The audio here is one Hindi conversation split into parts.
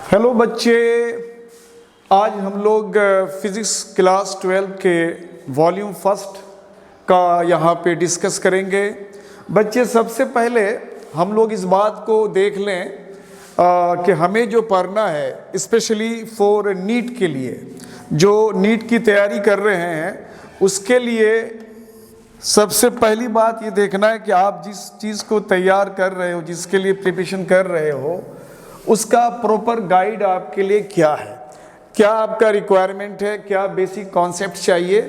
हेलो बच्चे, आज हम लोग फिज़िक्स क्लास 12 के वॉल्यूम फर्स्ट का यहाँ पे डिस्कस करेंगे। बच्चे, सबसे पहले हम लोग इस बात को देख लें कि हमें जो पढ़ना है स्पेशली फॉर नीट के लिए, जो नीट की तैयारी कर रहे हैं उसके लिए सबसे पहली बात ये देखना है कि आप जिस चीज़ को तैयार कर रहे हो, जिसके लिए प्रिपरेशन कर रहे हो, उसका प्रॉपर गाइड आपके लिए क्या है, क्या आपका रिक्वायरमेंट है, क्या बेसिक कॉन्सेप्ट चाहिए।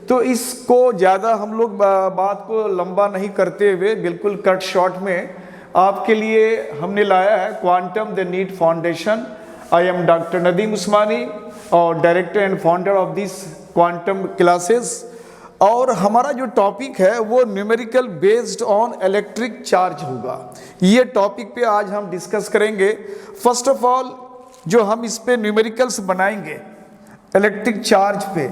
तो इसको ज़्यादा हम लोग बात को लंबा नहीं करते हुए बिल्कुल कट शॉर्ट में आपके लिए हमने लाया है quantum the NEET foundation. I am doctor Nadeem Usmani और director and founder of this quantum classes. और हमारा जो टॉपिक है वो numerical based on electric charge होगा। ये टॉपिक पे आज हम डिस्कस करेंगे। फर्स्ट ऑफ ऑल जो हम इस पे न्यूमेरिकल्स बनाएंगे इलेक्ट्रिक चार्ज पे,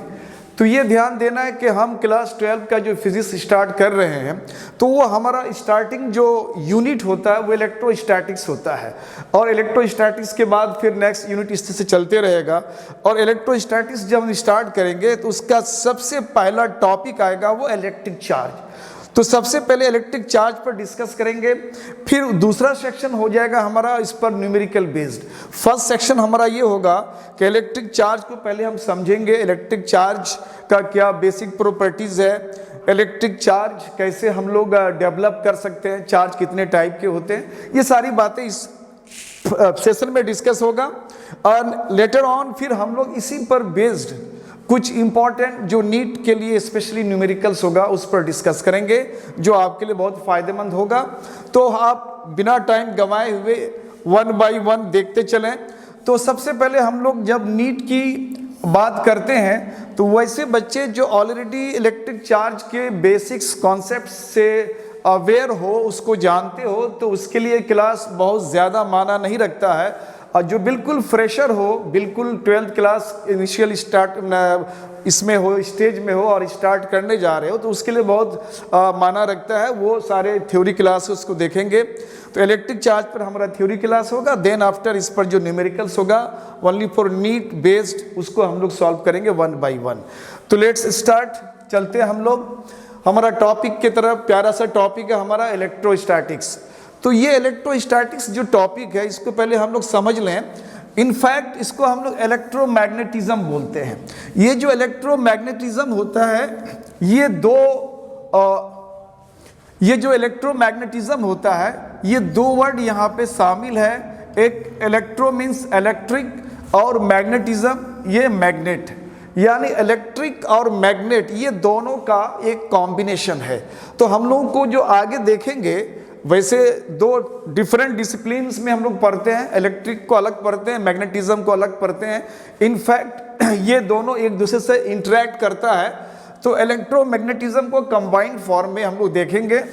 तो ये ध्यान देना है कि हम क्लास 12 का जो फिजिक्स स्टार्ट कर रहे हैं तो वो हमारा स्टार्टिंग जो यूनिट होता है वो इलेक्ट्रोस्टैटिक्स होता है, और इलेक्ट्रोस्टैटिक्स के बाद फिर नेक्स्ट यूनिट इस तरह से चलते रहेगा। और इलेक्ट्रोस्टैटिक्स जब हम स्टार्ट करेंगे तो उसका सबसे पहला टॉपिक आएगा वो इलेक्ट्रिक चार्ज। तो सबसे पहले इलेक्ट्रिक चार्ज पर डिस्कस करेंगे, फिर दूसरा सेक्शन हो जाएगा हमारा इस पर न्यूमेरिकल बेस्ड। फर्स्ट सेक्शन हमारा ये होगा कि इलेक्ट्रिक चार्ज को पहले हम समझेंगे, इलेक्ट्रिक चार्ज का क्या बेसिक प्रॉपर्टीज़ है, इलेक्ट्रिक चार्ज कैसे हम लोग डेवलप कर सकते हैं, चार्ज कितने टाइप के होते हैं, ये सारी बातें इस सेशन में डिस्कस होगा। और लेटर ऑन फिर हम लोग इसी पर बेस्ड कुछ इंपॉर्टेंट जो नीट के लिए स्पेशली न्यूमेरिकल्स होगा उस पर डिस्कस करेंगे, जो आपके लिए बहुत फ़ायदेमंद होगा। तो आप बिना टाइम गंवाए हुए वन बाय वन देखते चलें। तो सबसे पहले हम लोग जब नीट की बात करते हैं तो वैसे बच्चे जो ऑलरेडी इलेक्ट्रिक चार्ज के बेसिक्स कॉन्सेप्ट से अवेयर हो, उसको जानते हो, तो उसके लिए क्लास बहुत ज़्यादा माना नहीं रखता है। और जो बिल्कुल फ्रेशर हो, बिल्कुल 12th क्लास इनिशियल स्टार्ट इसमें हो, स्टेज में हो और स्टार्ट करने जा रहे हो, तो उसके लिए बहुत माना रखता है। वो सारे थ्योरी क्लास उसको देखेंगे। तो इलेक्ट्रिक चार्ज पर हमारा थ्योरी क्लास होगा, देन आफ्टर इस पर जो न्यूमेरिकल्स होगा ओनली फॉर नीट बेस्ड, उसको हम लोग सॉल्व करेंगे वन बाय वन। तो लेट्स स्टार्ट, चलते हैं हम लोग हमारा टॉपिक की तरफ। प्यारा सा टॉपिक है हमारा इलेक्ट्रोस्टैटिक्स। तो ये इलेक्ट्रोस्टैटिक्स जो टॉपिक है इसको पहले हम लोग समझ लें। इनफैक्ट इसको हम लोग इलेक्ट्रोमैग्नेटिज्म बोलते हैं। ये जो इलेक्ट्रोमैग्नेटिज्म होता है, ये जो इलेक्ट्रोमैग्नेटिज्म होता है, ये दो वर्ड यहाँ पे शामिल है। एक इलेक्ट्रो मीन्स इलेक्ट्रिक और मैग्नेटिज्म ये मैग्नेट, यानी इलेक्ट्रिक और मैग्नेट ये दोनों का एक कॉम्बिनेशन है। तो हम लोगों को जो आगे देखेंगे, वैसे दो डिफरेंट डिसिप्लिन्स में हम लोग पढ़ते हैं, इलेक्ट्रिक को अलग पढ़ते हैं, मैग्नेटिज्म को अलग पढ़ते हैं। इनफैक्ट ये दोनों एक दूसरे से इंटरेक्ट करता है। तो इलेक्ट्रोमैग्नेटिज्म को कंबाइंड फॉर्म में हम लोग देखेंगे।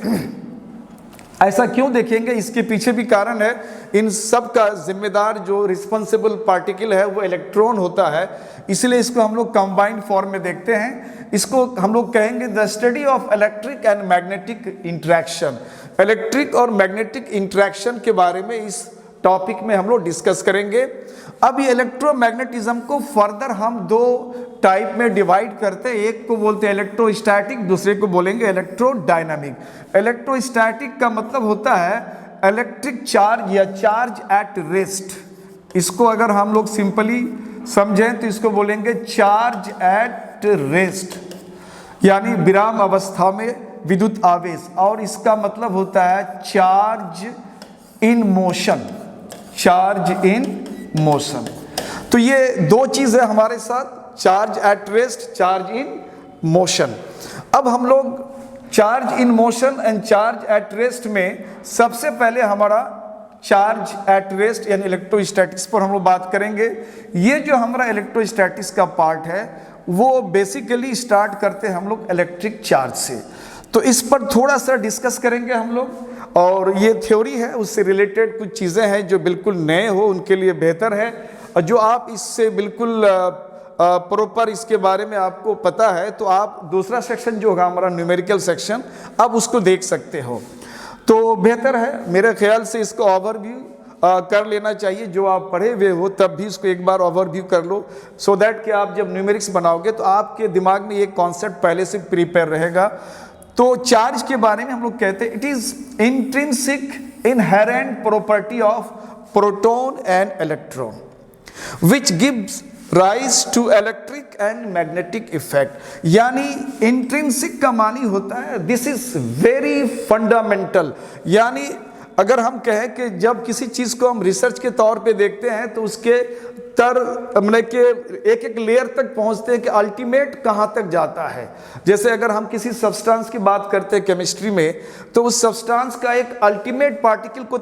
ऐसा क्यों देखेंगे, इसके पीछे भी कारण है। इन सब का जिम्मेदार जो रिस्पॉन्सिबल पार्टिकल है वो इलेक्ट्रॉन होता है, इसलिए इसको हम लोग कंबाइंड फॉर्म में देखते हैं। इसको हम लोग कहेंगे the study of electric and magnetic interaction. Electric और मैग्नेटिक इंटरेक्शन के बारे में इस टॉपिक में हम लोग डिस्कस करेंगे। अब ये इलेक्ट्रोमैग्नेटिज्म को फर्दर हम दो टाइप में डिवाइड करते हैं। एक को बोलते हैं इलेक्ट्रोस्टैटिक, दूसरे को बोलेंगे इलेक्ट्रोडायनामिक। इलेक्ट्रोस्टैटिक का मतलब होता है इलेक्ट्रिक चार्ज या चार्ज एट रेस्ट। इसको अगर हम लोग सिंपली समझें तो इसको बोलेंगे चार्ज एट रेस्ट, यानी विराम अवस्था में विद्युत आवेश। और इसका मतलब होता है charge in motion, charge in motion. तो ये दो चीज़ है हमारे साथ, charge at rest, charge in motion. अब हम लोग charge in motion and charge at rest में सबसे पहले हमारा चार्ज एट रेस्ट यानी इलेक्ट्रोस्टैटिक्स पर हम लोग बात करेंगे। ये जो हमारा इलेक्ट्रोस्टैटिक्स का पार्ट है वो बेसिकली स्टार्ट करते हैं हम लोग इलेक्ट्रिक चार्ज से। तो इस पर थोड़ा सा डिस्कस करेंगे हम लोग। और ये थ्योरी है, उससे रिलेटेड कुछ चीज़ें हैं जो बिल्कुल नए हो उनके लिए बेहतर है, और जो आप इससे बिल्कुल प्रॉपर इसके बारे में आपको पता है तो आप दूसरा सेक्शन जो होगा हमारा न्यूमेरिकल सेक्शन, आप उसको देख सकते हो। तो बेहतर है मेरे ख्याल से इसको ओवरव्यू कर लेना चाहिए, जो आप पढ़े हुए हो तब भी इसको एक बार ओवरव्यू कर लो, सो दैट कि आप जब न्यूमेरिक्स बनाओगे तो आपके दिमाग में ये कॉन्सेप्ट पहले से प्रिपेयर रहेगा। तो चार्ज के बारे में हम लोग कहते हैं it is intrinsic inherent property of proton and electron which gives rise to electric and magnetic effect. यानी इंट्रिंसिक का मानी होता है दिस इज वेरी फंडामेंटल, यानी अगर हम कहें कि जब किसी चीज को हम रिसर्च के तौर पे देखते हैं तो उसके मतलब के एक एक लेयर तक पहुंचते हैं कि अल्टीमेट कहां तक जाता है। जैसे अगर हम किसी सब्सटेंस की बात करते हैं केमिस्ट्री में, तो उस सब्सटेंस का एक अल्टीमेट पार्टिकल की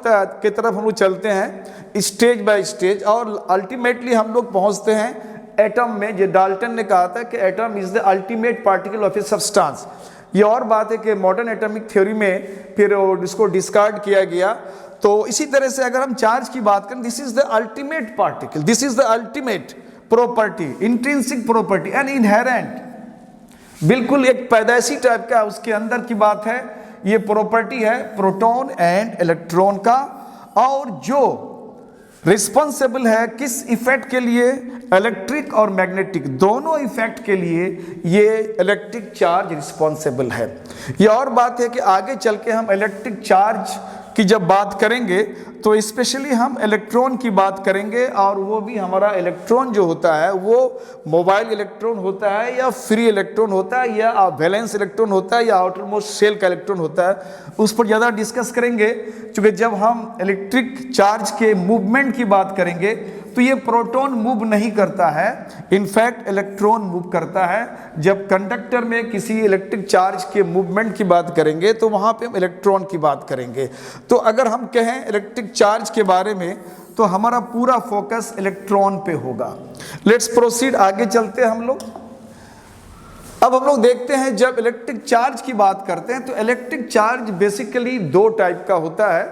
तरफ हम लोग चलते हैं स्टेज बाय स्टेज, और अल्टीमेटली हम लोग पहुंचते हैं एटम में। जो डाल्टन ने कहा था कि atom is the ultimate particle of a substance. ये और बात है कि मॉडर्न एटॉमिक थ्योरी में फिर इसको डिस्कार्ड किया गया। तो इसी तरह से अगर हम चार्ज की बात करें, this is the ultimate particle, this is the ultimate property, intrinsic property and inherent, बिल्कुल एक पैदाइशी टाइप का उसके अंदर की बात है। ये प्रॉपर्टी है प्रोटॉन एंड इलेक्ट्रॉन का, और जो रिस्पॉन्सिबल है किस इफेक्ट के लिए, इलेक्ट्रिक और मैग्नेटिक दोनों इफेक्ट के लिए ये इलेक्ट्रिक चार्ज रिस्पॉन्सिबल है। ये और बात है कि आगे चल के हम इलेक्ट्रिक चार्ज की जब बात करेंगे तो स्पेशली हम इलेक्ट्रॉन की बात करेंगे, और वो भी हमारा इलेक्ट्रॉन जो होता है वो मोबाइल इलेक्ट्रॉन होता है या फ्री इलेक्ट्रॉन होता है या वैलेंस इलेक्ट्रॉन होता है या आउटर मोस्ट शेल का इलेक्ट्रॉन होता है, उस पर ज़्यादा डिस्कस करेंगे। क्योंकि जब हम इलेक्ट्रिक चार्ज के मूवमेंट की बात करेंगे तो ये प्रोटॉन मूव नहीं करता है, इनफैक्ट इलेक्ट्रॉन मूव करता है। जब कंडक्टर में किसी इलेक्ट्रिक चार्ज के मूवमेंट की बात करेंगे तो वहाँ पे हम इलेक्ट्रॉन की बात करेंगे। तो अगर हम कहें इलेक्ट्रिक चार्ज के बारे में तो हमारा पूरा फोकस इलेक्ट्रॉन पे होगा। लेट्स प्रोसीड, आगे चलते हैं हम लोग। अब हम लोग देखते हैं जब इलेक्ट्रिक चार्ज की बात करते हैं तो इलेक्ट्रिक चार्ज बेसिकली दो टाइप का होता है।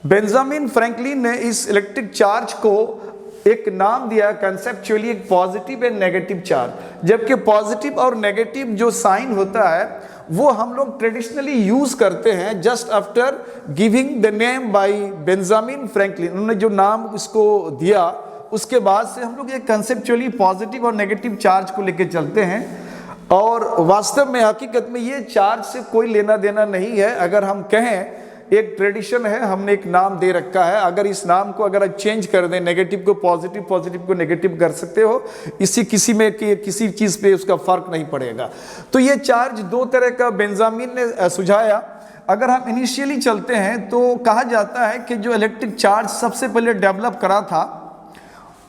बेंजामिन फ्रैंकलिन ने इस इलेक्ट्रिक चार्ज को एक नाम दिया कंसेप्चुअली, एक पॉजिटिव एंड नेगेटिव चार्ज। जबकि पॉजिटिव और नेगेटिव जो साइन होता है वो हम लोग ट्रेडिशनली यूज करते हैं just after giving the name by Benjamin Franklin. उन्होंने जो नाम इसको दिया उसके बाद से हम लोग ये कंसेप्चुअली पॉजिटिव और नेगेटिव चार्ज को लेके चलते हैं, और वास्तव में हकीकत में ये चार्ज से कोई लेना देना नहीं है। अगर हम कहें एक ट्रेडिशन है, हमने एक नाम दे रखा है, अगर इस नाम को अगर आप चेंज कर दें, नेगेटिव को पॉजिटिव, पॉजिटिव को नेगेटिव कर सकते हो, इसी किसी में किसी चीज़ पे उसका फर्क नहीं पड़ेगा। तो ये चार्ज दो तरह का बेंजामिन ने सुझाया। अगर हम इनिशियली चलते हैं तो कहा जाता है कि जो इलेक्ट्रिक चार्ज सबसे पहले डेवलप करा था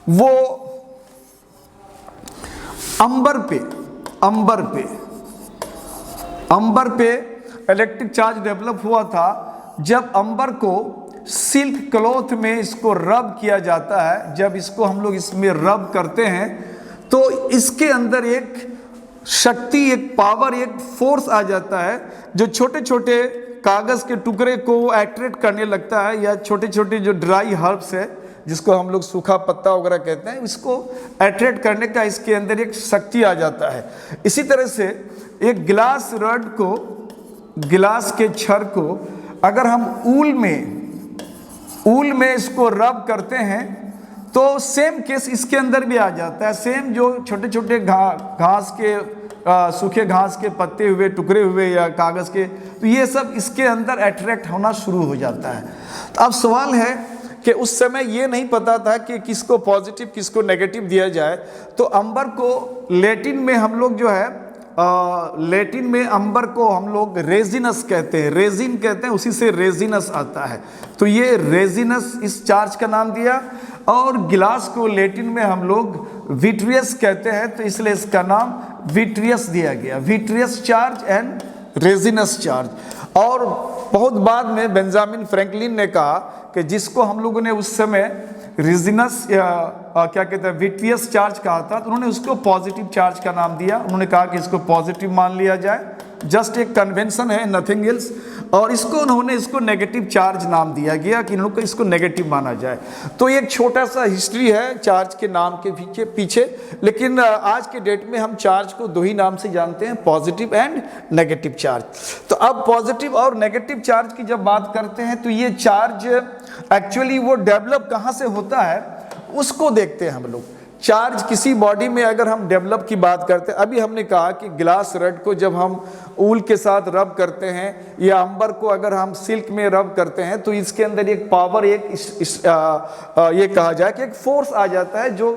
वो अंबर पे इलेक्ट्रिक चार्ज डेवलप हुआ था जब अंबर को सिल्क क्लॉथ में इसको रब किया जाता है। जब इसको हम लोग इसमें रब करते हैं तो इसके अंदर एक शक्ति, एक पावर, एक फोर्स आ जाता है जो छोटे छोटे कागज के टुकड़े को अट्रैक्ट करने लगता है, या छोटे छोटे जो ड्राई हर्ब्स है जिसको हम लोग सूखा पत्ता वगैरह कहते हैं, इसको अट्रैक्ट करने का इसके अंदर एक शक्ति आ जाता है। इसी तरह से एक गिलास रड को, गिलास के छड़ को अगर हम ऊल में इसको रब करते हैं तो सेम केस इसके अंदर भी आ जाता है। सेम जो छोटे छोटे घास के सूखे घास के पत्ते हुए, टुकड़े हुए या कागज के, तो ये सब इसके अंदर अट्रैक्ट होना शुरू हो जाता है। तो अब सवाल है कि उस समय ये नहीं पता था कि किसको पॉजिटिव किसको नेगेटिव दिया जाए। तो अंबर को लैटिन में हम लोग जो है लैटिन में अंबर को हम लोग रेजिनस कहते हैं, रेजिन कहते हैं, उसी से रेजिनस आता है। तो ये रेजिनस इस चार्ज का नाम दिया, और गिलास को लैटिन में हम लोग विट्रियस कहते हैं, तो इसलिए इसका नाम विट्रियस दिया गया, vitreous charge and resinous charge. और बहुत बाद में बेंजामिन फ्रैंकलिन ने कहा कि जिसको हम लोगों ने उस समय रेजिनस क्या कहते हैं विट्रियस चार्ज कहा था, तो उन्होंने उसको पॉजिटिव चार्ज का नाम दिया। उन्होंने कहा कि इसको पॉजिटिव मान लिया जाए जस्ट एक कन्वेंशन है, नथिंग एल्स। और इसको नेगेटिव चार्ज नाम दिया गया कि इन लोग को इसको नेगेटिव माना जाए। तो एक छोटा सा हिस्ट्री है चार्ज के नाम के पीछे। लेकिन आज के डेट में हम चार्ज को दो ही नाम से जानते हैं, पॉजिटिव एंड नेगेटिव चार्ज। तो अब पॉजिटिव और नेगेटिव चार्ज की जब बात करते हैं तो ये चार्ज एक्चुअली वो डेवलप कहाँ से होता है उसको देखते हैं हम लोग। चार्ज किसी बॉडी में अगर हम डेवलप की बात करते हैं, अभी हमने कहा कि ग्लास रड को जब हम ऊल के साथ रब करते हैं या अंबर को अगर हम सिल्क में रब करते हैं तो इसके अंदर एक पावर, ये कहा जाए कि एक फोर्स आ जाता है जो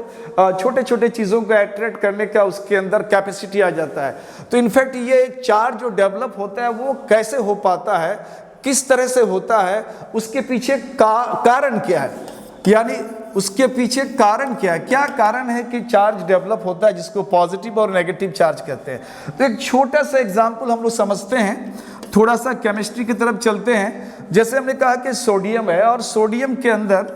छोटे छोटे चीज़ों को अट्रैक्ट करने का उसके अंदर कैपेसिटी आ जाता है। तो इनफैक्ट ये चार्ज जो डेवलप होता है वो कैसे हो पाता है, किस तरह से होता है, उसके पीछे कारण क्या है, यानी उसके पीछे कारण क्या है, क्या कारण है कि चार्ज डेवलप होता है जिसको पॉजिटिव और नेगेटिव चार्ज कहते हैं। तो एक छोटा सा एग्जांपल हम लोग समझते हैं, थोड़ा सा केमिस्ट्री की तरफ चलते हैं। जैसे हमने कहा कि सोडियम है और सोडियम के अंदर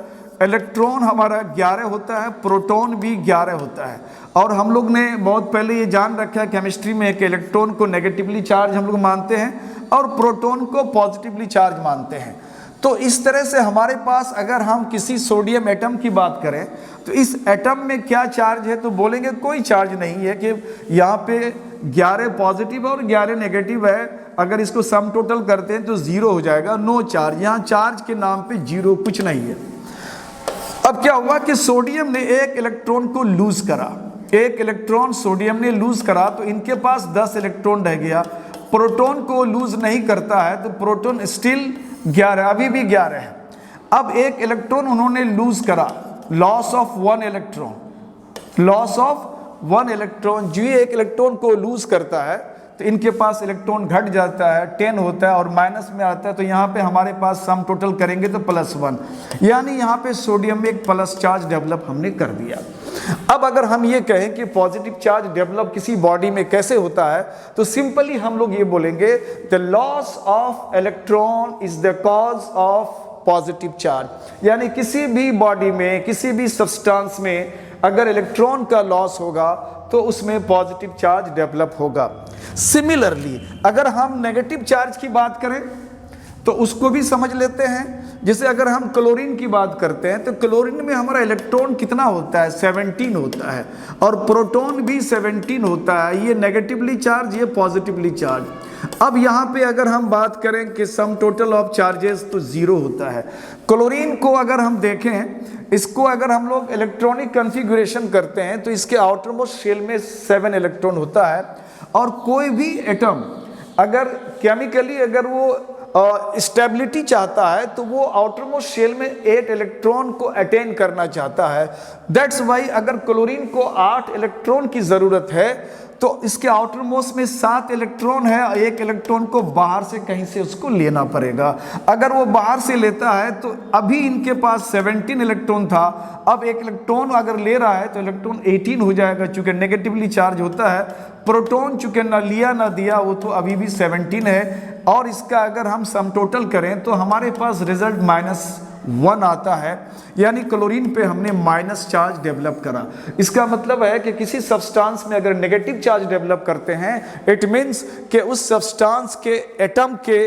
इलेक्ट्रॉन हमारा 11 होता है, प्रोटॉन भी 11 होता है। और हम लोग ने बहुत पहले ये जान रखा है केमिस्ट्री में कि इलेक्ट्रॉन को नेगेटिवली चार्ज हम लोग मानते हैं और प्रोटॉन को पॉजिटिवली चार्ज मानते हैं। तो इस तरह से हमारे पास अगर हम किसी सोडियम एटम की बात करें तो इस एटम में क्या चार्ज है, तो बोलेंगे कोई चार्ज नहीं है, कि यहाँ पे 11 पॉजिटिव और 11 नेगेटिव है, अगर इसको सम टोटल करते हैं तो 0 हो जाएगा, नो चार्ज। यहाँ चार्ज के नाम पे 0 कुछ नहीं है। अब क्या हुआ कि सोडियम ने एक इलेक्ट्रॉन को लूज करा, एक इलेक्ट्रॉन सोडियम ने लूज करा तो इनके पास 10 इलेक्ट्रॉन रह गया। प्रोटॉन को लूज नहीं करता है तो प्रोटॉन स्टिल 11, अभी भी 11 है। अब एक इलेक्ट्रॉन उन्होंने लूज करा, loss of 1 electron, loss of 1 electron. जो एक इलेक्ट्रॉन को लूज करता है तो इनके पास इलेक्ट्रॉन घट जाता है, 10 होता है और माइनस में आता है। तो यहाँ पे हमारे पास सम टोटल करेंगे तो +1, यानी यहाँ पे सोडियम में एक प्लस चार्ज डेवलप हमने कर दिया। अब अगर हम ये कहें कि पॉजिटिव चार्ज डेवलप किसी बॉडी में कैसे होता है तो सिंपली हम लोग ये बोलेंगे the loss of electron is the cause of positive charge. यानी किसी भी बॉडी में, किसी भी सब्सटेंस में अगर इलेक्ट्रॉन का लॉस होगा तो उसमें पॉजिटिव चार्ज डेवलप होगा। सिमिलरली अगर हम नेगेटिव चार्ज की बात करें तो उसको भी समझ लेते हैं। जैसे अगर हम क्लोरीन की बात करते हैं तो क्लोरीन में हमारा इलेक्ट्रॉन कितना होता है, 17 होता है और प्रोटॉन भी 17 होता है। ये नेगेटिवली चार्ज, ये पॉजिटिवली चार्ज। अब यहाँ पे अगर हम बात करें कि सम टोटल ऑफ चार्जेस तो 0 होता है। क्लोरीन को अगर हम देखें, इसको अगर हम लोग इलेक्ट्रॉनिक कन्फिगुरेशन करते हैं तो इसके आउटर मोस्ट शेल में 7 इलेक्ट्रॉन होता है। और कोई भी एटम अगर केमिकली अगर वो स्टेबिलिटी चाहता है तो वो आउटर मोस्ट शेल में 8 इलेक्ट्रॉन को अटेन करना चाहता है। दैट्स वाई अगर क्लोरीन को 8 इलेक्ट्रॉन की ज़रूरत है तो इसके आउटर मोस्ट में 7 इलेक्ट्रॉन है, एक इलेक्ट्रॉन को बाहर से कहीं से उसको लेना पड़ेगा। अगर वो बाहर से लेता है तो अभी इनके पास 17 इलेक्ट्रॉन था, अब एक इलेक्ट्रॉन अगर ले रहा है तो इलेक्ट्रॉन 18 हो जाएगा चूंकि नेगेटिवली चार्ज होता है। प्रोटॉन चूंकि ना लिया ना दिया वो तो अभी भी 17 है। और इसका अगर हम सम टोटल करें तो हमारे पास रिजल्ट -1 आता है, यानी क्लोरीन पे हमने माइनस चार्ज डेवलप करा। इसका मतलब है कि किसी सब्सटेंस में अगर नेगेटिव चार्ज डेवलप करते हैं इट मीन्स कि उस सब्सटेंस के एटम के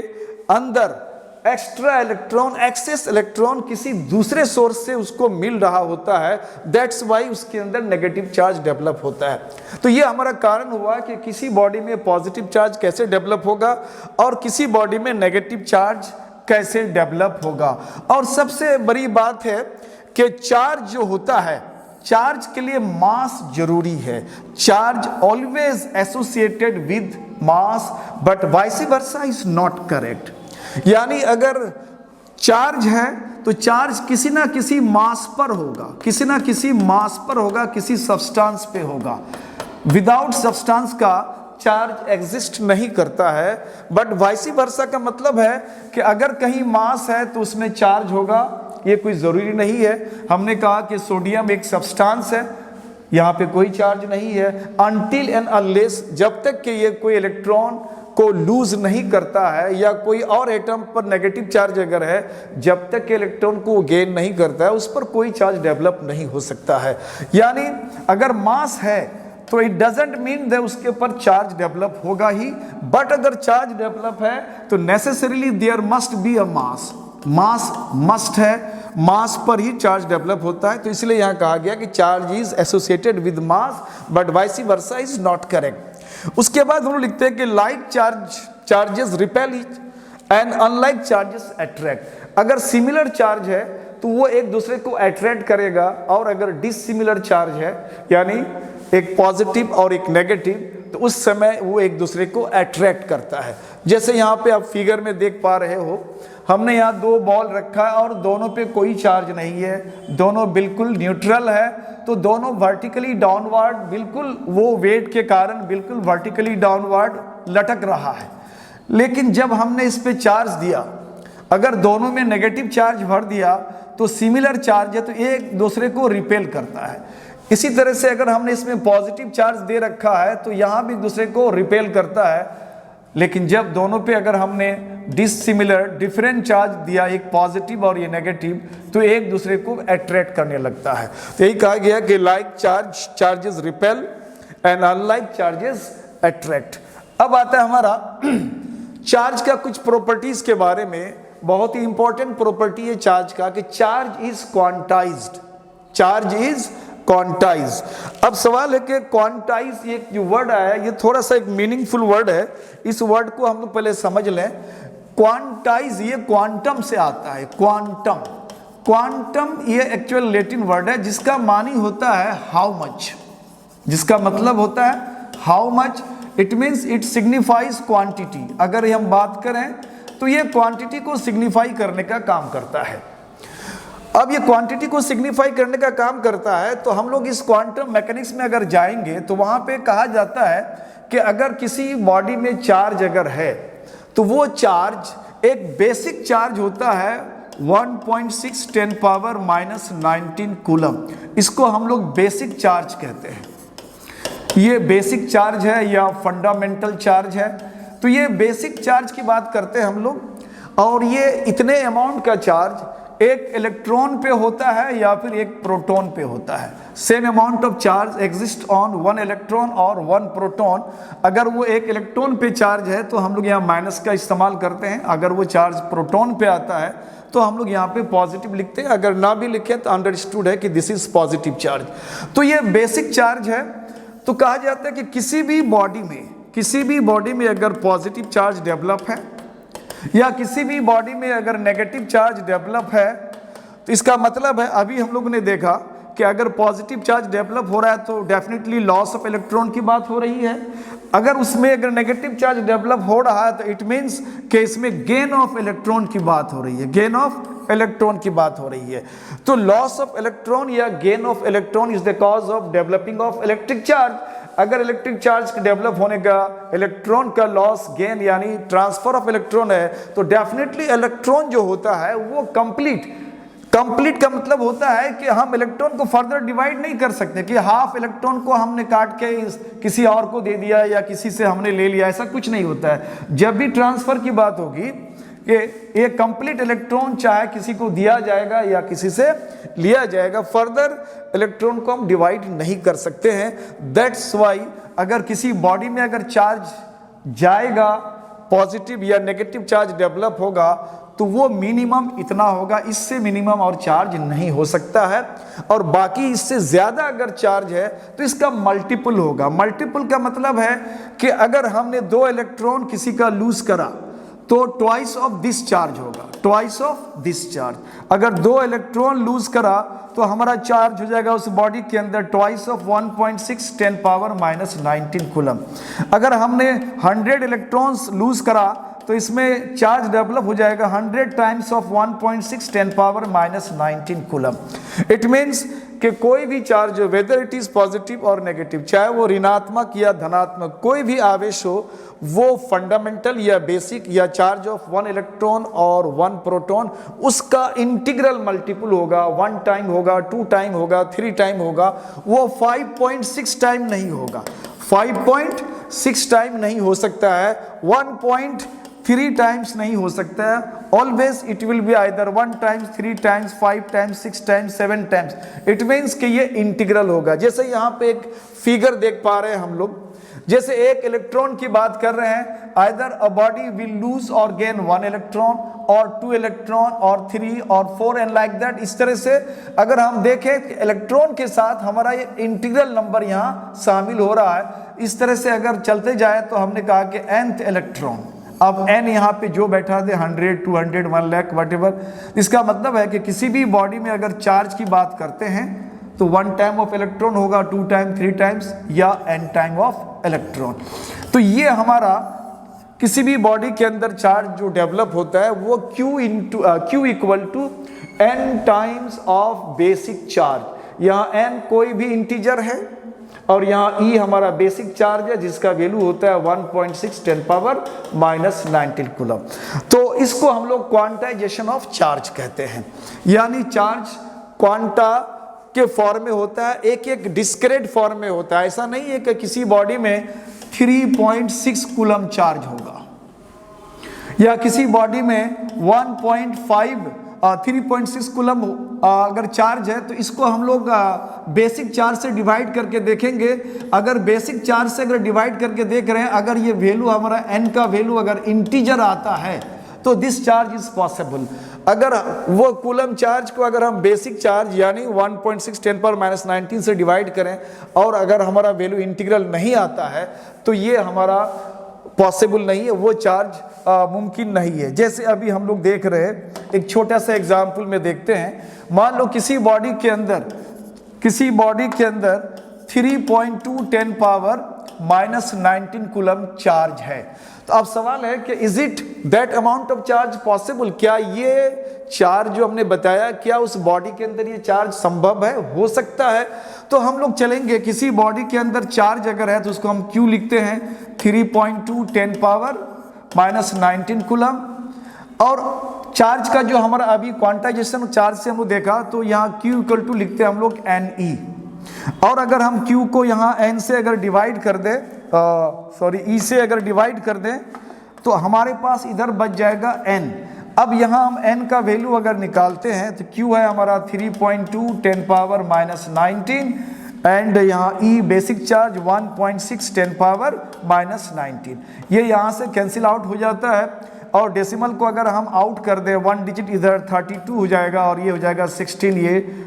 अंदर एक्स्ट्रा इलेक्ट्रॉन, एक्सेस इलेक्ट्रॉन किसी दूसरे सोर्स से उसको मिल रहा होता है। दैट्स वाई उसके अंदर नेगेटिव चार्ज डेवलप होता है। तो ये हमारा कारण हुआ कि किसी बॉडी में पॉजिटिव चार्ज कैसे डेवलप होगा और किसी बॉडी में नेगेटिव चार्ज कैसे डेवलप होगा। और सबसे बड़ी बात है कि चार्ज जो होता है, चार्ज के लिए मास जरूरी है। Charge always associated with mass but vice versa is not correct. यानी अगर चार्ज है तो चार्ज किसी ना किसी मास पर होगा, किसी ना किसी मास पर होगा, किसी सब्सटेंस पे होगा। विदाउट सब्सटेंस का चार्ज एग्जिस्ट नहीं करता है। बट वाइस वर्सा का मतलब है कि अगर कहीं मास है तो उसमें चार्ज होगा, ये कोई ज़रूरी नहीं है। हमने कहा कि सोडियम एक सब्सटेंस है, यहाँ पे कोई चार्ज नहीं है। अनटिल एंड अनलेस, जब तक कि ये कोई इलेक्ट्रॉन को लूज नहीं करता है या कोई और एटम पर नेगेटिव चार्ज अगर है, जब तक कि इलेक्ट्रॉन को गेन नहीं करता है उस पर कोई चार्ज डेवलप नहीं हो सकता है। यानी अगर मास है तो इट डजेंट मीन दैट उसके ऊपर चार्ज डेवलप होगा ही, बट अगर चार्ज डेवलप है तो necessarily there must be a mass, mass must है, मास पर ही चार्ज डेवलप होता है। तो इसलिए यहाँ कहा गया कि charge is associated with mass but vice versa is not correct. उसके बाद हम लोग लिखते हैं कि like charges repel and unlike charges attract. अगर सिमिलर चार्ज है तो वो एक दूसरे को अट्रैक्ट करेगा, और अगर डिसिमिलर चार्ज है यानी एक पॉजिटिव और एक नेगेटिव, तो उस समय वो एक दूसरे को अट्रैक्ट करता है। जैसे यहाँ पे आप फिगर में देख पा रहे हो, हमने यहाँ दो बॉल रखा है और दोनों पे कोई चार्ज नहीं है, दोनों बिल्कुल न्यूट्रल है, तो दोनों वर्टिकली डाउनवर्ड, बिल्कुल वो वेट के कारण बिल्कुल वर्टिकली डाउनवर्ड लटक रहा है। लेकिन जब हमने इस पे चार्ज दिया, अगर दोनों में नेगेटिव चार्ज भर दिया तो सिमिलर चार्ज है तो एक दूसरे को रिपेल करता है। इसी तरह से अगर हमने इसमें पॉजिटिव चार्ज दे रखा है तो यहाँ भी एक दूसरे को रिपेल करता है। लेकिन जब दोनों पे अगर हमने डिसिमिलर डिफरेंट चार्ज दिया, एक पॉजिटिव और ये नेगेटिव, तो एक दूसरे को अट्रैक्ट करने लगता है। तो यही कहा गया कि like charges repel and unlike charges attract. अब आता है हमारा चार्ज का कुछ प्रॉपर्टीज के बारे में। बहुत ही इंपॉर्टेंट प्रॉपर्टी है चार्ज का कि charge is quantized, charge is quantize. अब सवाल है कि क्वांटाइज ये जो वर्ड आया ये थोड़ा सा एक मीनिंगफुल वर्ड है, इस वर्ड को हम लोग पहले समझ लें। क्वांटाइज ये क्वांटम से आता है, क्वांटम, क्वांटम ये एक्चुअल लैटिन वर्ड है जिसका मानी होता है हाउ मच, जिसका मतलब होता है how much. It means it signifies quantity. अगर हम बात करें तो ये क्वांटिटी को सिग्निफाई करने का काम करता है। अब ये क्वांटिटी को सिग्निफाई करने का काम करता है, तो हम लोग इस क्वांटम मैकेनिक्स में अगर जाएंगे तो वहां पे कहा जाता है कि अगर किसी बॉडी में चार्ज अगर है तो वो चार्ज एक बेसिक चार्ज होता है 1.6 10⁻⁻19 कूलम। इसको हम लोग बेसिक चार्ज कहते हैं। ये बेसिक चार्ज है या फंडामेंटल चार्ज है। तो ये बेसिक चार्ज की बात करते हैं हम लोग, और ये इतने अमाउंट का चार्ज एक इलेक्ट्रॉन पे होता है या फिर एक प्रोटॉन पे होता है। Same amount of charge exist on one electron और वन प्रोटॉन। अगर वो एक इलेक्ट्रॉन पे चार्ज है तो हम लोग यहाँ माइनस का इस्तेमाल करते हैं, अगर वो चार्ज प्रोटॉन पे आता है तो हम लोग यहाँ पे पॉजिटिव लिखते हैं, अगर ना भी लिखे तो अंडरस्टूड है कि दिस इज पॉजिटिव चार्ज। तो ये बेसिक चार्ज है। तो कहा जाता है कि किसी भी बॉडी में अगर पॉजिटिव चार्ज डेवलप है या किसी भी बॉडी में अगर नेगेटिव चार्ज डेवलप है, तो इसका मतलब है अभी हम लोगों ने देखा कि अगर पॉजिटिव चार्ज डेवलप हो रहा है तो डेफिनेटली लॉस ऑफ इलेक्ट्रॉन की बात हो रही है। अगर उसमें अगर नेगेटिव चार्ज डेवलप हो रहा है तो इट मीन्स कि इसमें गेन ऑफ इलेक्ट्रॉन की बात हो रही है, गेन ऑफ इलेक्ट्रॉन की बात हो रही है। तो लॉस ऑफ इलेक्ट्रॉन या gain of electron is the cause of developing of electric charge. अगर इलेक्ट्रिक चार्ज डेवलप होने का इलेक्ट्रॉन का लॉस गेन यानी ट्रांसफर ऑफ इलेक्ट्रॉन है, तो डेफिनेटली इलेक्ट्रॉन जो होता है वो कंप्लीट का मतलब होता है कि हम इलेक्ट्रॉन को फर्दर डिवाइड नहीं कर सकते कि हाफ इलेक्ट्रॉन को हमने काट के किसी और को दे दिया या किसी से हमने ले लिया, ऐसा कुछ नहीं होता है। जब भी ट्रांसफर की बात होगी कि एक कंप्लीट इलेक्ट्रॉन चाहे किसी को दिया जाएगा या किसी से लिया जाएगा, फर्दर इलेक्ट्रॉन को हम डिवाइड नहीं कर सकते हैं। दैट्स वाई अगर किसी बॉडी में अगर चार्ज जाएगा, पॉजिटिव या नेगेटिव चार्ज डेवलप होगा, तो वो मिनिमम इतना होगा, इससे मिनिमम और चार्ज नहीं हो सकता है। और बाकी इससे ज्यादा अगर चार्ज है तो इसका मल्टीपल होगा। मल्टीपल का मतलब है कि अगर हमने 2 इलेक्ट्रॉन किसी का लूज करा तो ट्वाइस ऑफ दिस चार्ज होगा, ट्वाइस ऑफ दिस चार्ज। अगर 2 इलेक्ट्रॉन लूज करा तो हमारा चार्ज हो जाएगा उस बॉडी के अंदर ट्वाइस ऑफ 1.6 10⁻⁻19 कूलम। अगर हमने 100 इलेक्ट्रॉन्स लूज करा तो इसमें चार्ज डेवलप हो जाएगा 100 times of 1.6 10⁻⁻19 coulomb. It means कि कोई भी charge, whether it is positive और नेगेटिव, चाहे वो ऋणात्मक या धनात्मक कोई भी आवेश हो, वो फंडामेंटल या बेसिक या चार्ज ऑफ 1 इलेक्ट्रॉन और 1 प्रोटॉन, उसका इंटीग्रल मल्टीपल होगा। 1 टाइम होगा, 2 टाइम होगा, 3 टाइम होगा, वो 5.6 टाइम नहीं होगा, 5.6 टाइम नहीं हो सकता है, 1.3 3 टाइम्स नहीं हो सकता है, always it will be either 1 times, 3 times, 5 times, 6 times, 7 times. It means कि ये इंटीग्रल होगा। जैसे यहाँ पे एक फिगर देख पा रहे हैं हम लोग, जैसे एक इलेक्ट्रॉन की बात कर रहे हैं, either a body will lose और गेन 1 इलेक्ट्रॉन और 2 इलेक्ट्रॉन और 3 और 4 एंड लाइक दैट। इस तरह से अगर हम देखें इलेक्ट्रॉन के साथ हमारा ये इंटीग्रल नंबर यहाँ शामिल हो रहा है। इस तरह से अगर चलते जाए तो हमने कहा कि nth इलेक्ट्रॉन, अब n यहाँ पे जो बैठा दे 100, 200, 1 लाख वटेवर, इसका मतलब है कि किसी भी बॉडी में अगर चार्ज की बात करते हैं तो 1 टाइम ऑफ इलेक्ट्रॉन होगा, 2 टाइम, 3 टाइम्स या n टाइम ऑफ इलेक्ट्रॉन। तो ये हमारा किसी भी बॉडी के अंदर चार्ज जो डेवलप होता है वो Q equal to n times of basic charge. यहाँ n कोई भी इंटीजर है और यहाँ E हमारा बेसिक चार्ज है जिसका वैल्यू होता है 1.6 10⁻⁻19 कूलम। तो इसको हम लोग क्वांटाइजेशन ऑफ चार्ज कहते हैं, यानी चार्ज क्वांटा के फॉर्म में होता है, एक एक डिस्क्रीट फॉर्म में होता है। ऐसा नहीं है कि किसी बॉडी में 3.6 कूलम चार्ज होगा या किसी बॉडी में 3.6 कूलम अगर चार्ज है तो इसको हम लोग बेसिक चार्ज से डिवाइड करके देखेंगे। अगर बेसिक चार्ज से अगर डिवाइड करके देख रहे हैं, अगर ये वैल्यू हमारा n का वैल्यू अगर इंटीजर आता है तो दिस चार्ज इज पॉसिबल। अगर वो कूलम चार्ज को अगर हम बेसिक चार्ज यानी 1.6 10⁻⁻19 से डिवाइड करें और अगर हमारा वैल्यू इंटीग्रल नहीं आता है तो ये हमारा पॉसिबल नहीं है, वो चार्ज मुमकिन नहीं है। जैसे अभी हम लोग देख रहे हैं, एक छोटा सा एग्जाम्पल में देखते हैं। मान लो किसी बॉडी के अंदर 3.2 10⁻⁻19 कूलम चार्ज है। तो अब सवाल है कि is it that amount of charge possible, क्या ये चार्ज जो हमने बताया क्या उस बॉडी के अंदर ये चार्ज संभव है, हो सकता है? तो हम लोग चलेंगे, किसी बॉडी के अंदर चार्ज अगर है तो उसको हम Q लिखते हैं 3.2 10⁻⁻19 कूलम। और चार्ज का जो हमारा अभी क्वांटाइजेशन चार्ज से हम लोग देखा तो यहाँ Q इक्वल टू लिखते हैं हम लोग NE। और अगर हम Q को यहाँ N से अगर डिवाइड कर दें, E से अगर डिवाइड कर दें तो हमारे पास इधर बच जाएगा N। अब यहाँ हम N का वैल्यू अगर निकालते हैं तो Q है हमारा 3.2 10⁻⁻19 एंड यहाँ E बेसिक चार्ज 1.6 10⁻⁻19। ये यहाँ से कैंसिल आउट हो जाता है और डेसिमल को अगर हम आउट कर दें 1 डिजिट इधर 32 हो जाएगा और ये हो जाएगा 16, ये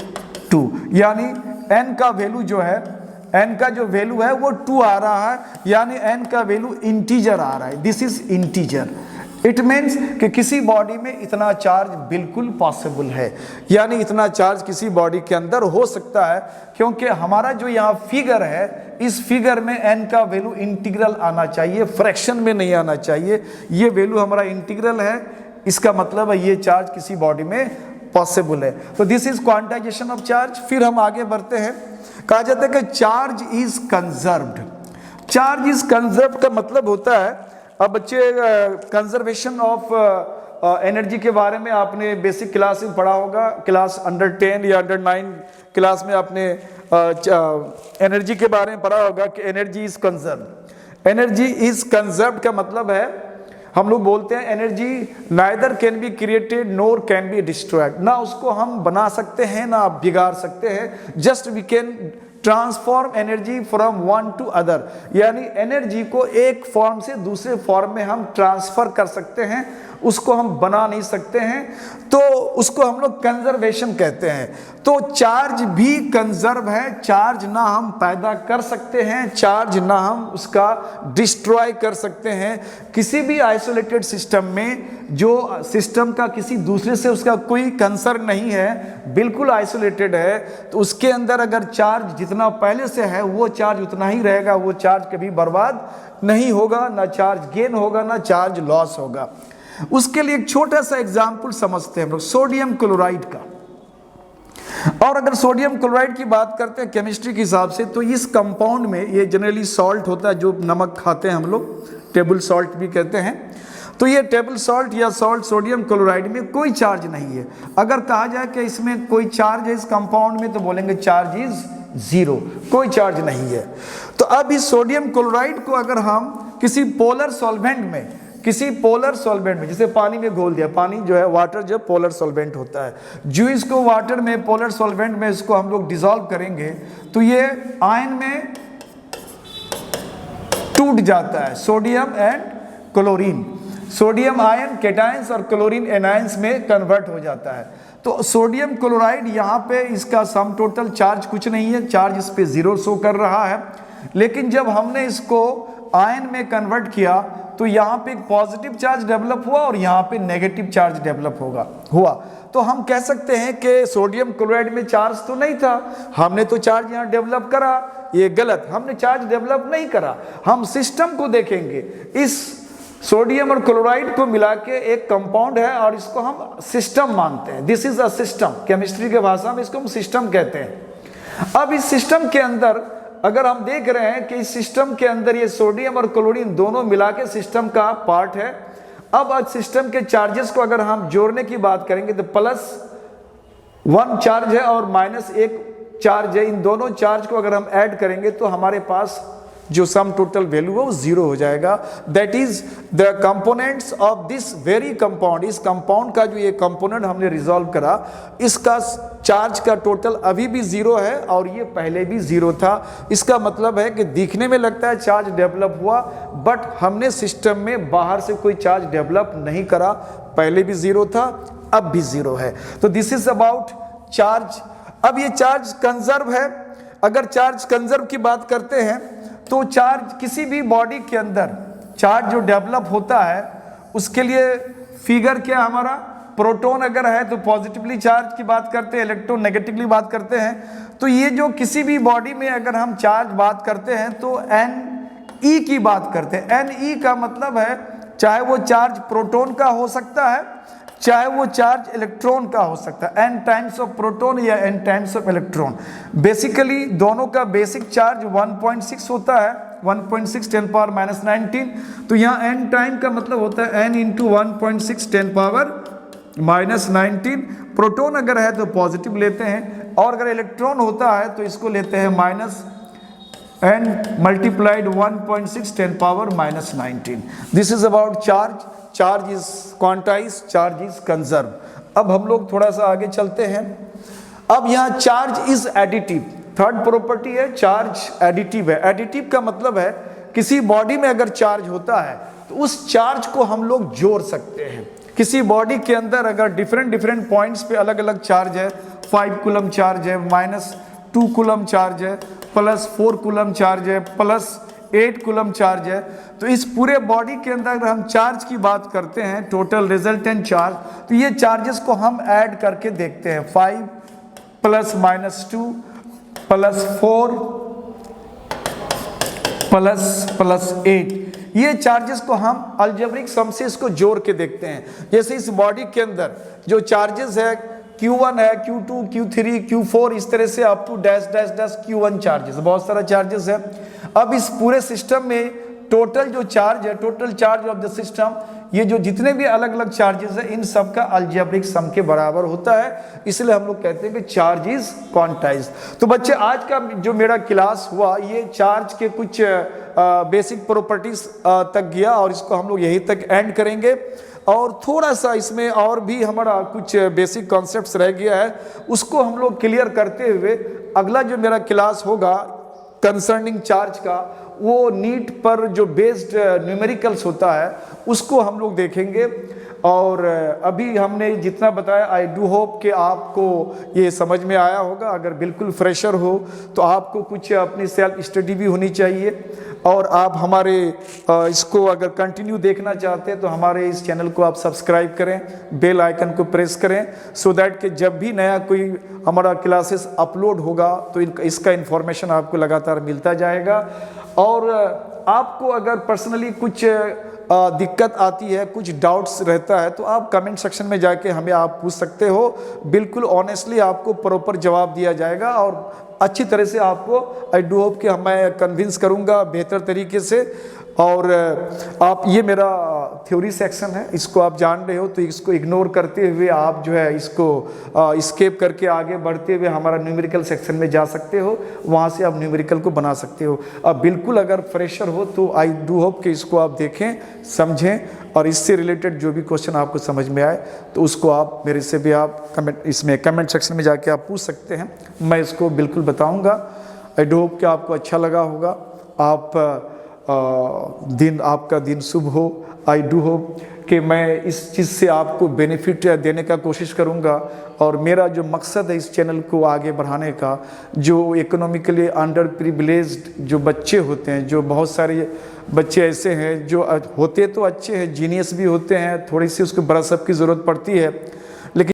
2, यानी n का वैल्यू जो है, n का जो वैल्यू है वो 2 आ रहा है, यानी n का वैल्यू इंटीजर आ रहा है। This is integer. It means कि किसी बॉडी में इतना चार्ज बिल्कुल पॉसिबल है, यानी इतना चार्ज किसी बॉडी के अंदर हो सकता है, क्योंकि हमारा जो यहाँ फिगर है इस फिगर में n का वैल्यू इंटीग्रल आना चाहिए, फ्रैक्शन में नहीं आना चाहिए। ये वैल्यू हमारा इंटीग्रल है, इसका मतलब है ये चार्ज किसी बॉडी में पॉसिबल है। तो this is quantization of charge. फिर हम आगे बढ़ते हैं, कहा जाता है कि charge is conserved. Charge is conserved का मतलब होता है, अब बच्चे कंजर्वेशन ऑफ एनर्जी के बारे में आपने बेसिक क्लास में पढ़ा होगा, क्लास अंडर 10 या अंडर 9 क्लास में आपने एनर्जी के बारे में पढ़ा होगा कि energy is conserved. Energy is conserved का मतलब है, हम लोग बोलते हैं energy neither can be created NOR can be destroyed. ना उसको हम बना सकते हैं ना बिगाड़ सकते हैं, just we can transform energy from one to other, यानी एनर्जी को एक फॉर्म से दूसरे फॉर्म में हम ट्रांसफर कर सकते हैं, उसको हम बना नहीं सकते हैं, तो उसको हम लोग कंजर्वेशन कहते हैं। तो चार्ज भी कंजर्व है, चार्ज ना हम पैदा कर सकते हैं, चार्ज ना हम उसका डिस्ट्रॉय कर सकते हैं। किसी भी आइसोलेटेड सिस्टम में जो सिस्टम का किसी दूसरे से उसका कोई कंसर्न नहीं है, बिल्कुल आइसोलेटेड है, तो उसके अंदर अगर चार्ज जितना पहले से है वो चार्ज उतना ही रहेगा, वो चार्ज कभी बर्बाद नहीं होगा, ना चार्ज गेन होगा ना चार्ज लॉस होगा। उसके लिए एक छोटा सा एग्जाम्पल समझते हैं हम लोग सोडियम क्लोराइड का। और अगर सोडियम क्लोराइड की बात करते हैं केमिस्ट्री के हिसाब से, तो इस कंपाउंड में ये जनरली सॉल्ट होता है, जो नमक खाते हैं हम लोग, टेबल सॉल्ट भी कहते हैं। तो ये टेबल सॉल्ट या सॉल्ट सोडियम क्लोराइड में कोई चार्ज नहीं है। अगर कहा जाए कि इसमें कोई चार्ज है इस कंपाउंड में, तो बोलेंगे चार्ज इज 0, कोई चार्ज नहीं है। तो अब इस सोडियम क्लोराइड को अगर हम किसी पोलर सॉल्वेंट में किसी पोलर सॉल्वेंट में, जैसे पानी में घोल दिया, पानी जो है वाटर जो पोलर सॉल्वेंट होता है, जो इसको वाटर में पोलर सॉल्वेंट में इसको हम लोग डिसॉल्व करेंगे तो ये आयन में टूट जाता है, sodium and chlorine, sodium ion cations और क्लोरीन एनायंस में कन्वर्ट हो जाता है। तो सोडियम क्लोराइड यहाँ पे इसका सम टोटल चार्ज कुछ नहीं है, चार्ज इस पे 0 शो कर रहा है, लेकिन जब हमने इसको आयन में कन्वर्ट किया तो यहाँ पे एक पॉजिटिव चार्ज डेवलप हुआ और यहाँ पे नेगेटिव चार्ज डेवलप हुआ। तो हम कह सकते हैं कि सोडियम क्लोराइड में चार्ज तो नहीं था, हमने तो चार्ज यहाँ डेवलप करा। ये गलत, हमने चार्ज डेवलप नहीं करा। हम सिस्टम को देखेंगे, इस सोडियम और क्लोराइड को मिला के एक कंपाउंड है और इसको हम सिस्टम मानते हैं। This is a system, chemistry के भाषा में इसको हम सिस्टम कहते हैं। अब इस सिस्टम के अंदर अगर हम देख रहे हैं कि इस सिस्टम के अंदर ये सोडियम और क्लोरीन दोनों मिला के सिस्टम का पार्ट है। अब सिस्टम के चार्जेस को अगर हम जोड़ने की बात करेंगे तो +1 चार्ज है और -1 चार्ज है। इन दोनों चार्ज को अगर हम ऐड करेंगे तो हमारे पास जो सम टोटल वैल्यू है वो 0 हो जाएगा। That is the components of this very compound. इस कंपाउंड का जो ये कंपोनेंट हमने रिजॉल्व करा, इसका चार्ज का टोटल अभी भी 0 है और ये पहले भी 0 था। इसका मतलब है कि दिखने में लगता है चार्ज डेवलप हुआ, बट हमने सिस्टम में बाहर से कोई चार्ज डेवलप नहीं करा। पहले भी 0 था, अब भी 0 है। तो दिस इज अबाउट चार्ज। अब ये चार्ज कंजर्व है। अगर चार्ज कंजर्व की बात करते हैं तो चार्ज किसी भी बॉडी के अंदर चार्ज जो डेवलप होता है उसके लिए फिगर क्या हमारा, प्रोटॉन अगर है तो पॉजिटिवली चार्ज की बात करते हैं, इलेक्ट्रॉन नेगेटिवली बात करते हैं। तो ये जो किसी भी बॉडी में अगर हम चार्ज बात करते हैं तो Ne की बात करते हैं। Ne का मतलब है चाहे वो चार्ज प्रोटॉन का हो सकता है, चाहे वो चार्ज इलेक्ट्रॉन का हो सकता है। n टाइम्स ऑफ प्रोटॉन या n times of electron. Basically दोनों का बेसिक चार्ज 1.6 होता है, 1.6 10⁻⁻19। तो यहाँ n टाइम का मतलब होता है n इंटू 1.6 10⁻⁻19। प्रोटॉन अगर है तो पॉजिटिव लेते हैं और अगर इलेक्ट्रॉन होता है तो इसको लेते हैं -n multiplied 1.6 10⁻⁻19। This is about charge. Charge is quantize, charge is conserve. अब हम लोग थोड़ा सा आगे चलते हैं। अब यहाँ charge is additive, third property है, चार्ज एडिटिव है। एडिटिव का मतलब है किसी बॉडी में अगर चार्ज होता है तो उस चार्ज को हम लोग जोड़ सकते हैं। किसी बॉडी के अंदर अगर डिफरेंट पॉइंट्स पे अलग अलग चार्ज है, 5 कूलम चार्ज है, -2 कूलम चार्ज है, +4 कूलम चार्ज है, +8 कूलम चार्ज है, तो इस पूरे बॉडी के अंदर अगर हम चार्ज की बात करते हैं, टोटल रिजल्टेंट चार्ज, तो ये चार्जेस को हम ऐड करके देखते हैं। 5 + -2 +4 +8, ये चार्जेस को हम अलजेब्रिक सम से इसको जोड़ के देखते हैं। जैसे इस बॉडी के अंदर जो चार्जेस है, Q1 है, Q2, Q3, Q4, इस तरह से up to dash dash dash Q1 charges, बहुत सारा चार्जेस है। अब इस पूरे सिस्टम में टोटल जो चार्ज है, total charge of the system, ये जो जितने भी अलग अलग चार्जेस है इन सब का अलजेब्रिक सम के बराबर होता है। इसलिए हम लोग कहते हैं कि चार्ज इज क्वांटाइज। तो बच्चे आज का जो मेरा क्लास हुआ ये चार्ज के कुछ बेसिक प्रॉपर्टीज तक गया और इसको हम लोग यहीं तक एंड करेंगे। और थोड़ा सा इसमें और भी हमारा कुछ बेसिक कॉन्सेप्ट्स रह गया है, उसको हम लोग क्लियर करते हुए अगला जो मेरा क्लास होगा कंसर्निंग चार्ज का, वो नीट पर जो बेस्ड न्यूमेरिकल्स होता है उसको हम लोग देखेंगे। और अभी हमने जितना बताया, आई डू होप कि आपको ये समझ में आया होगा। अगर बिल्कुल फ्रेशर हो तो आपको कुछ अपनी सेल्फ स्टडी भी होनी चाहिए। और आप हमारे इसको अगर कंटिन्यू देखना चाहते हैं तो हमारे इस चैनल को आप सब्सक्राइब करें, बेल आइकन को प्रेस करें, सो दैट कि जब भी नया कोई हमारा क्लासेस अपलोड होगा तो इसका इन्फॉर्मेशन आपको लगातार मिलता जाएगा। और आपको अगर पर्सनली कुछ दिक्कत आती है, कुछ डाउट्स रहता है, तो आप कमेंट सेक्शन में जाके हमें आप पूछ सकते हो। बिल्कुल ऑनेस्टली आपको प्रॉपर जवाब दिया जाएगा और अच्छी तरह से आपको आई डू होप कि मैं कन्विंस करूंगा बेहतर तरीके से। और आप, ये मेरा थ्योरी सेक्शन है, इसको आप जान रहे हो, तो इसको इग्नोर करते हुए आप जो है इसको स्केप करके आगे बढ़ते हुए हमारा न्यूमेरिकल सेक्शन में जा सकते हो, वहाँ से आप न्यूमेरिकल को बना सकते हो। अब बिल्कुल अगर फ्रेशर हो तो आई डू होप कि इसको आप देखें, समझें और इससे रिलेटेड जो भी क्वेश्चन आपको समझ में आए तो उसको आप मेरे से भी आप कमेंट सेक्शन में जाके आप पूछ सकते हैं, मैं इसको बिल्कुल बताऊंगा। आई होप कि आपको अच्छा लगा होगा। आपका दिन शुभ हो। आई डू होप कि मैं इस चीज़ से आपको बेनिफिट देने का कोशिश करूंगा, और मेरा जो मकसद है इस चैनल को आगे बढ़ाने का, जो इकोनॉमिकली अंडर प्रिविलेज्ड जो बच्चे होते हैं, जो बहुत सारे बच्चे ऐसे हैं जो होते तो अच्छे हैं, जीनियस भी होते हैं, थोड़ी सी उसको ब्रशअप की ज़रूरत पड़ती है,